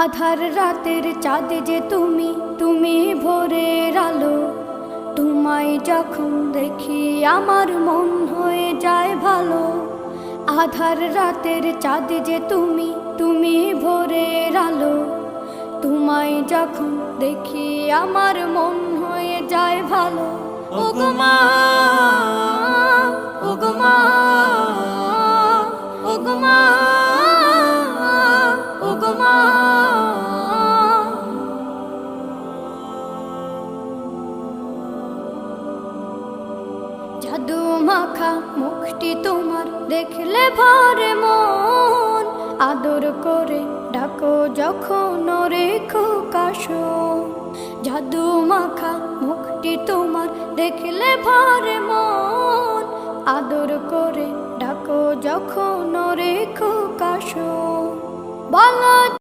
আধার রাতের চাঁদ যে তুমি, তুমি ভোরের আলো। তোমায় যখন দেখি আমার মন হয়ে যায় ভালো। আধার রাতের চাঁদ যে তুমি, তুমি ভোরের আলো। তোমায় যখন দেখি আমার মন হয়ে যায় ভালো। ওগো মা, ওগো মা, ওগো মা, ওগো মা। জাদু মাখা মুখটি তোমার দেখলে ভরে মন। আদর করে ডাকো যখন রেখো কাশন। জাদু মাখা মুখটি তোমার দেখলে ভরে মন। আদর করে ডাকো যখন রেখো কাশন। বলো